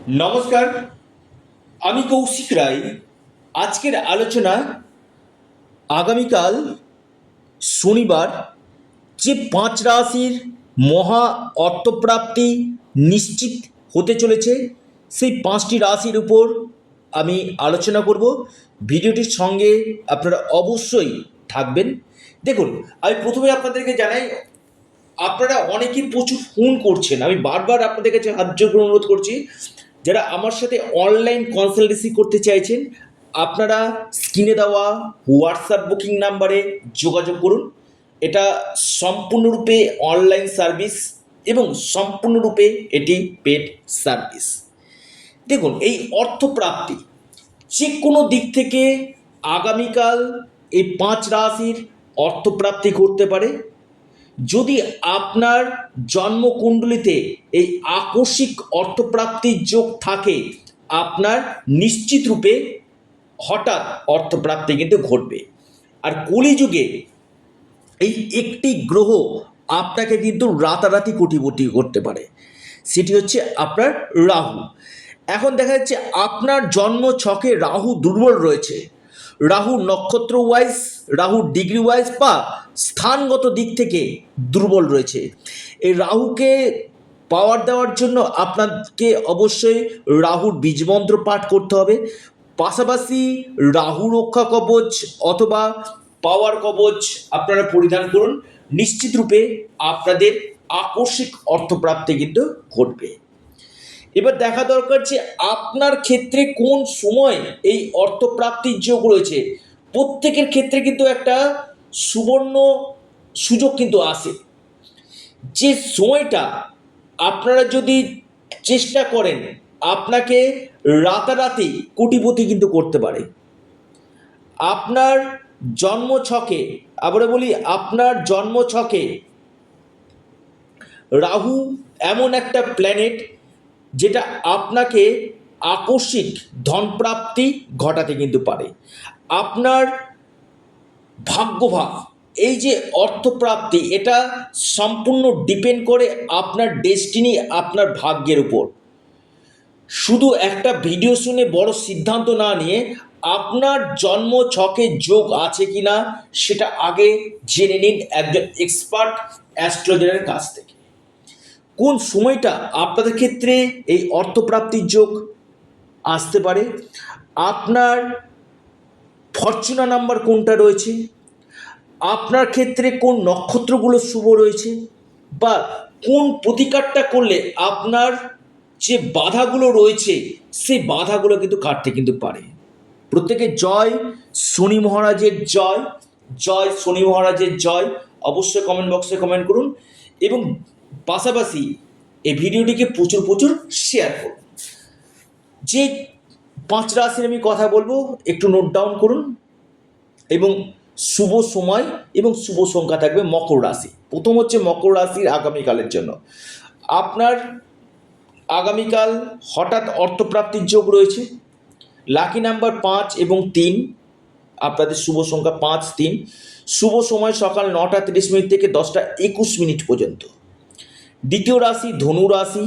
নমস্কার, আমি কৌশিক রায়। আজকের আলোচনা আগামীকাল শনিবার যে 5 রাশির মহা অর্থপ্রাপ্তি নিশ্চিত হতে চলেছে সেই 5টি রাশির উপর আমি আলোচনা করব। ভিডিওটির সঙ্গে আপনারা অবশ্যই থাকবেন। দেখুন, আমি প্রথমে আপনাদেরকে জানাই, আপনারা অনেকেই প্রচুর ফোন করছেন। আমি বারবার আপনাদের কাছে হাত জোর করে অনুরোধ করছি, যারা আমার সাথে অনলাইন কনসালটেন্সি করতে চাইছেন, আপনারা স্ক্রিনে দেওয়া হোয়াটসঅ্যাপ বুকিং নাম্বারে যোগাযোগ করুন। এটা সম্পূর্ণরূপে অনলাইন সার্ভিস এবং সম্পূর্ণরূপে এটি পেড সার্ভিস। দেখুন, এই অর্থপ্রাপ্তি যে কোনো দিক থেকে আগামীকাল এই 5 রাশির অর্থপ্রাপ্তি করতে পারে। যদি আপনার জন্মকুণ্ডলিতে এই আকস্মিক অর্থপ্রাপ্তির যোগ থাকে, আপনার নিশ্চিত রূপে হঠাৎ অর্থপ্রাপ্তি কিন্তু ঘটবে। আর কলিযুগে এই একটি গ্রহ আপনাকে কিন্তু রাতারাতি কোটিপতি করতে পারে, সেটি হচ্ছে আপনার রাহু। এখন দেখা যাচ্ছে আপনার জন্ম ছকে রাহু দুর্বল রয়েছে। রাহু নক্ষত্র ওয়াইজ, রাহু ডিগ্রি ওয়াইজ বা স্থানগত দিক থেকে দুর্বল রয়েছে। এই রাহুকে পাওয়ার দেওয়ার জন্য আপনাকে অবশ্যই রাহুর বীজমন্ত্র পাঠ করতে হবে। পাশাপাশি রাহু রক্ষা কবচ অথবা পাওয়ার কবচ আপনারা পরিধান করুন। নিশ্চিত রূপে আপনাদের আকস্মিক অর্থপ্রাপ্তি কিন্তু ঘটবে। এবার দেখা দরকার যে আপনার ক্ষেত্রে কোন সময় এই অর্থপ্রাপ্তির যোগ রয়েছে। প্রত্যেকের ক্ষেত্রে কিন্তু একটা সুবর্ণ সুযোগ কিন্তু আসে, যে সময়টা আপনারা যদি চেষ্টা করেন, আপনাকে রাতারাতি কোটিপতি কিন্তু করতে পারে। আপনার জন্মছকে, আবারও বলি, আপনার জন্মছকে রাহু এমন একটা প্ল্যানেট যেটা আপনাকে আকস্মিক ধনপ্রাপ্তি ঘটাতে কিন্তু পারে। আপনার ভাগ্যভাব, এই যে অর্থপ্রাপ্তি, এটা সম্পূর্ণ ডিপেন্ড করে আপনার ডেস্টিনি, আপনার ভাগ্যের উপর। শুধু একটা ভিডিও শুনে বড় সিদ্ধান্ত না নিয়ে আপনার জন্ম ছকে যোগ আছে কি না সেটা আগে জেনে নিন একজন এক্সপার্ট অ্যাস্ট্রোলজারের কাছ থেকে। কোন সময়টা আপনাদের ক্ষেত্রে এই অর্থপ্রাপ্তির যোগ আসতে পারে, আপনার ফরচুনা নাম্বার কোনটা রয়েছে, আপনার ক্ষেত্রে কোন নক্ষত্রগুলো শুভ রয়েছে, বা কোন প্রতিকারটা করলে আপনার যে বাধাগুলো রয়েছে সেই বাধাগুলো কিন্তু কাটতে কিন্তু পারে। প্রত্যেকে জয় শনি মহারাজের জয়, জয় শনি মহারাজের জয় অবশ্যই কমেন্ট বক্সে কমেন্ট করুন এবং পাশাপাশি এই ভিডিওটিকে প্রচুর প্রচুর শেয়ার করুন। যে 5 রাশির আমি কথা বলবো একটু নোট ডাউন করুন এবং শুভ সময় এবং শুভ সংখ্যা থাকবে মকর রাশি। প্রথম হচ্ছে মকর রাশির আগামীকালের জন্য। আপনার আগামীকাল হঠাৎ অর্থপ্রাপ্তির যোগ রয়েছে। লাকি নাম্বার 5 এবং 3, আপনাদের শুভ সংখ্যা 5, 3। শুভ সময় সকাল 9টা 30 মিনিট থেকে 10টা 21 মিনিট পর্যন্ত। দ্বিতীয় রাশি ধনু রাশি।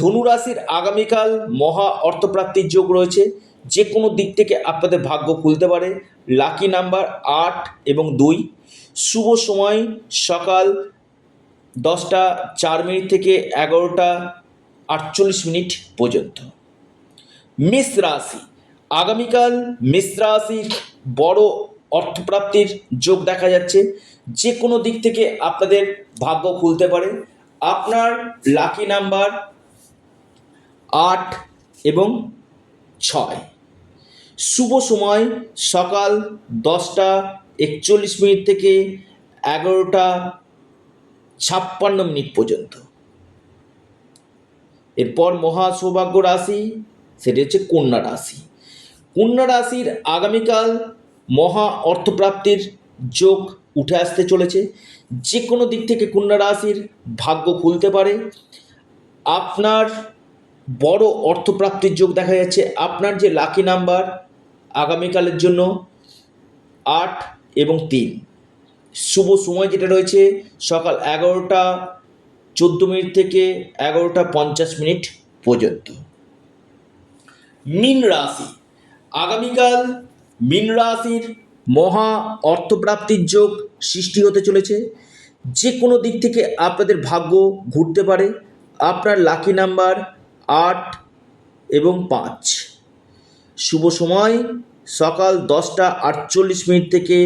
ধনু রাশির আগামীকাল মহা অর্থপ্রাপ্তির যোগ রয়েছে। যে কোনো দিক থেকে আপনাদের ভাগ্য খুলতে পারে। লাকি নাম্বার 8 এবং 2। শুভ সময় সকাল 10টা 4 মিনিট থেকে 11টা 48 মিনিট পর্যন্ত। মেষ রাশি, আগামীকাল মেষ রাশির বড় অর্থপ্রাপ্তির যোগ দেখা যাচ্ছে। যে কোনো দিক থেকে আপনাদের ভাগ্য খুলতে পারে। আপনার লাকি নাম্বার 8 এবং 6। শুভ সময় সকাল 10টা 41 মিনিট থেকে 11টা 56 মিনিট পর্যন্ত। এরপর মহা সৌভাগ্য রাশি, সেটি হচ্ছে কন্যা রাশি। কন্যা রাশির আগামীকাল মহা অর্থপ্রাপ্তির যোগ উঠে আসতে চলেছে। যে কোনো দিক থেকে কন্যা রাশির ভাগ্য খুলতে পারে। আপনার বড় অর্থপ্রাপ্তির যোগ দেখা যাচ্ছে। আপনার যে লাকি নাম্বার আগামীকালের জন্য 8 এবং 3। শুভ সময় যেটা রয়েছে সকাল 11টা 14 মিনিট থেকে 11টা 50 মিনিট পর্যন্ত। মীন রাশি, আগামীকাল মীন রাশির মহা অর্থপ্রাপ্তির যোগ সৃষ্টি হতে চলেছে। যে কোনো দিক থেকে আপনাদের ভাগ্য ঘুরতে পারে। আপনার লাকি নাম্বার 8 এবং 5। শুভ সময় সকাল 10টা 48 থেকে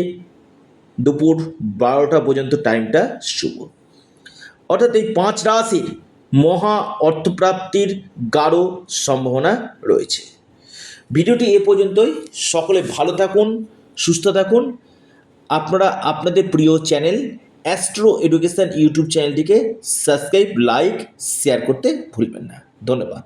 দুপুর 12টা পর্যন্ত টাইমটা শুভ। অর্থাৎ এই 5 রাশির মহা অর্থপ্রাপ্তির গাঢ় সম্ভাবনা রয়েছে। ভিডিওটি এ পর্যন্তই। সকলে ভালো থাকুন, সুস্থ থাকুন। আপনারা আপনাদের প্রিয় চ্যানেল অ্যাস্ট্রো এডুকেশন ইউটিউব চ্যানেলটিকে সাবস্ক্রাইব, লাইক, শেয়ার করতে ভুলবেন না। ধন্যবাদ।